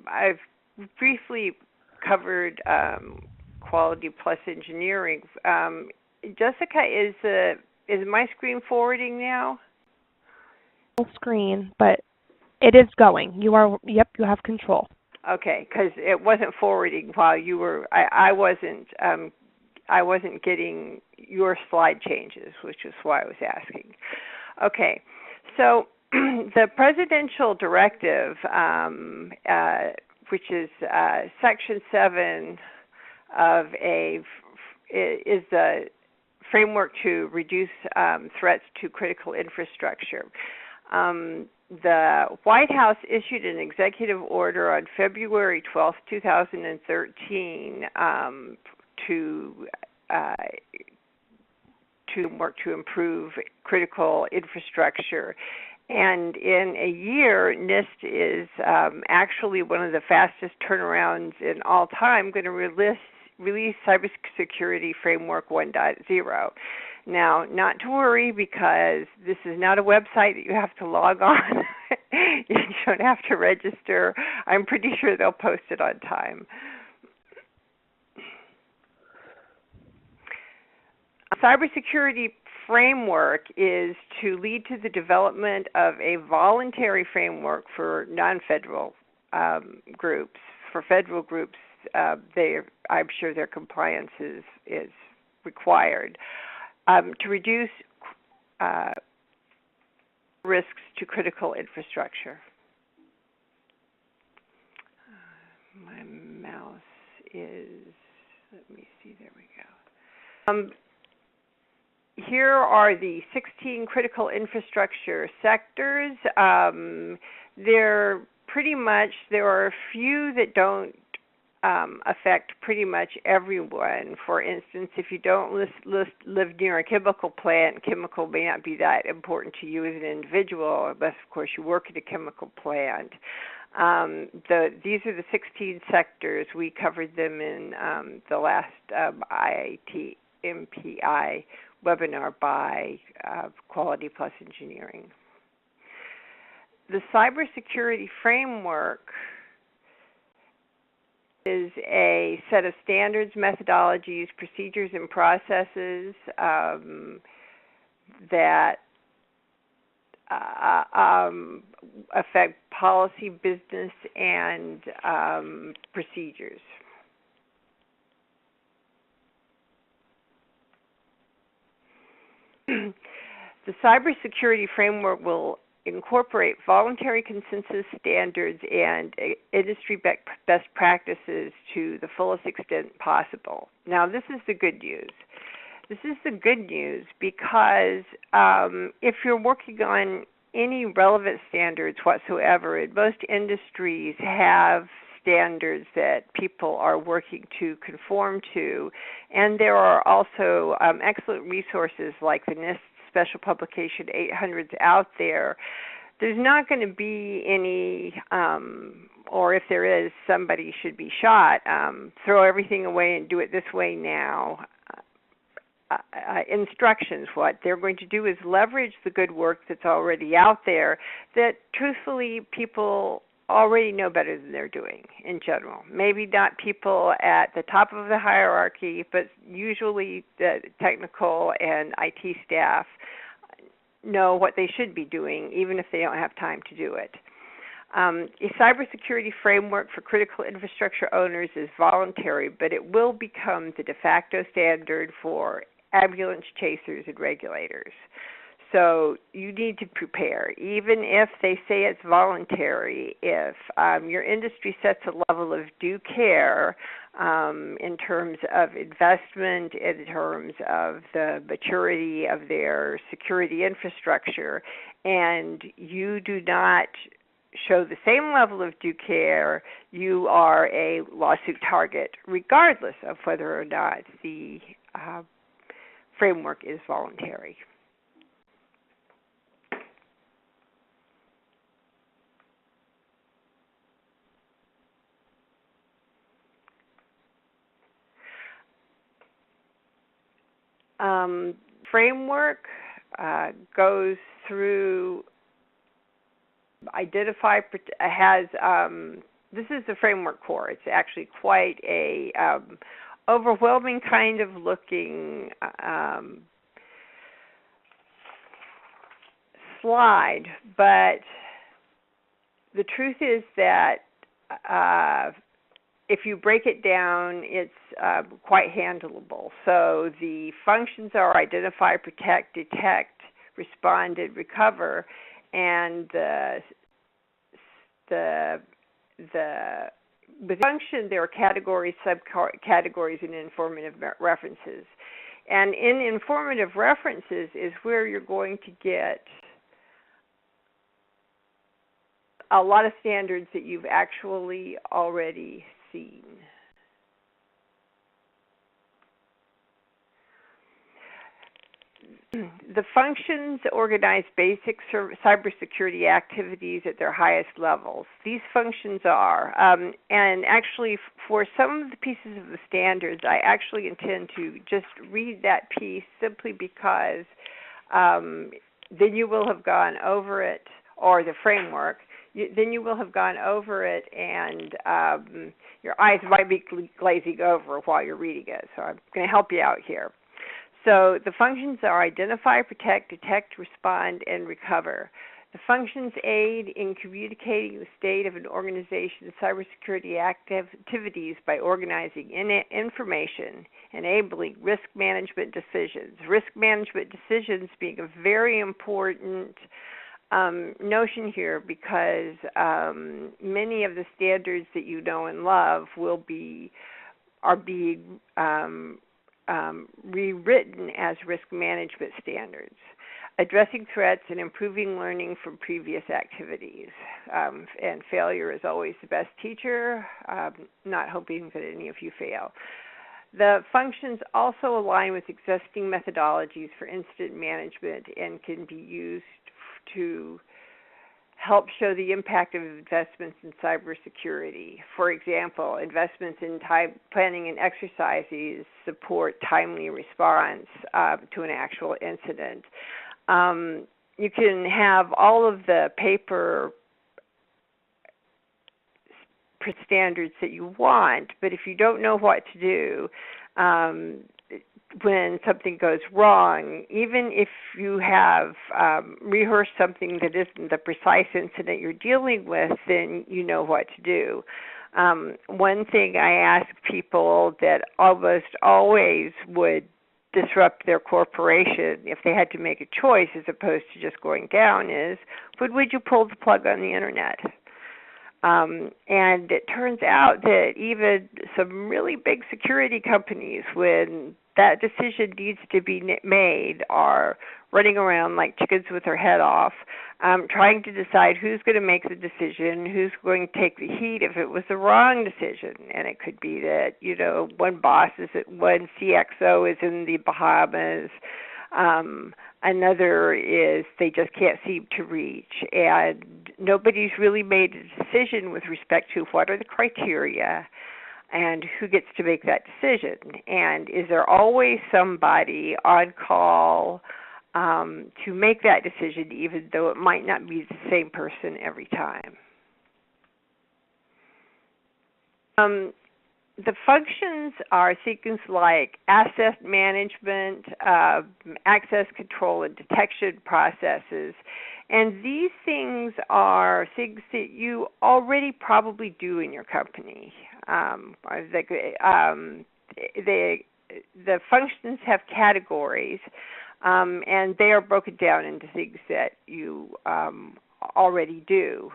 I've briefly covered quality plus engineering. Jessica, is my screen forwarding now? Screen, but it is going. You are, yep, you have control. Okay, because it wasn't forwarding while you were. I wasn't getting your slide changes, which is why I was asking. Okay, so the presidential directive, which is Section 7 of is the framework to reduce threats to critical infrastructure. The White House issued an executive order on February 12, 2013 to work to improve critical infrastructure. And in a year, NIST is actually one of the fastest turnarounds in all time, going to release Cybersecurity Framework 1.0. Now, not to worry, because this is not a website that you have to log on. You don't have to register. I'm pretty sure they'll post it on time. Cybersecurity framework is to lead to the development of a voluntary framework for non-federal groups. For federal groups, I'm sure their compliance is required. To reduce risks to critical infrastructure. My mouse is, let me see, there we go. Here are the 16 critical infrastructure sectors. There are a few that don't affect pretty much everyone. For instance, if you don't live near a chemical plant, chemical may not be that important to you as an individual, unless, of course, you work at a chemical plant. These are the 16 sectors. We covered them in the last ITMPI webinar by Quality Plus Engineering. The cybersecurity framework is a set of standards, methodologies, procedures, and processes that affect policy, business, and procedures. The cybersecurity framework will incorporate voluntary consensus standards and industry best practices to the fullest extent possible. Now, this is the good news. This is the good news because if you're working on any relevant standards whatsoever, and most industries have standards that people are working to conform to, and there are also excellent resources like the NIST Special Publication 800s out there. There's not going to be any, or if there is, somebody should be shot. Throw everything away and do it this way now. Instructions. What they're going to do is leverage the good work that's already out there that truthfully people already know better than they're doing in general. Maybe not people at the top of the hierarchy, but usually the technical and IT staff know what they should be doing, even if they don't have time to do it. A cybersecurity framework for critical infrastructure owners is voluntary, but it will become the de facto standard for ambulance chasers and regulators. So you need to prepare. Even if they say it's voluntary, if your industry sets a level of due care in terms of investment, in terms of the maturity of their security infrastructure, and you do not show the same level of due care, you are a lawsuit target, regardless of whether or not the framework is voluntary. Framework goes through, has this is the framework core. It's actually quite a overwhelming kind of looking slide, but the truth is that if you break it down, it's quite handleable. So the functions are identify, protect, detect, respond, and recover, and with function, there are categories, subcategories, and informative references. And in informative references is where you're going to get a lot of standards that you've actually already seen. The functions organize basic cybersecurity activities at their highest levels. These functions are, and actually for some of the pieces of the standards, I actually intend to just read that piece simply because then you will have gone over it, or the framework, then you will have gone over it and your eyes might be glazing over while you're reading it. So I'm going to help you out here. So the functions are identify, protect, detect, respond, and recover. The functions aid in communicating the state of an organization's cybersecurity activities by organizing information, enabling risk management decisions. Risk management decisions being a very important notion here because many of the standards that you know and love are being rewritten as risk management standards, addressing threats and improving learning from previous activities. And failure is always the best teacher, not hoping that any of you fail. The functions also align with existing methodologies for incident management and can be used to help show the impact of investments in cybersecurity. For example, investments in time planning and exercises support timely response to an actual incident. You can have all of the paper standards that you want, but if you don't know what to do when something goes wrong, even if you have rehearsed something that isn't the precise incident you're dealing with, then you know what to do. One thing I ask people that almost always would disrupt their corporation if they had to make a choice as opposed to just going down is, would you pull the plug on the internet? And it turns out that even some really big security companies, when that decision needs to be made, are running around like chickens with their head off, trying to decide who's going to make the decision, who's going to take the heat if it was the wrong decision. And it could be that, one CXO is in the Bahamas, another is they just can't seem to reach, and nobody's really made a decision with respect to what are the criteria and who gets to make that decision. And is there always somebody on call to make that decision, even though it might not be the same person every time? The functions are things like asset management, access control, and detection processes. And these things are things that you already probably do in your company. The functions have categories, and they are broken down into things that you already do.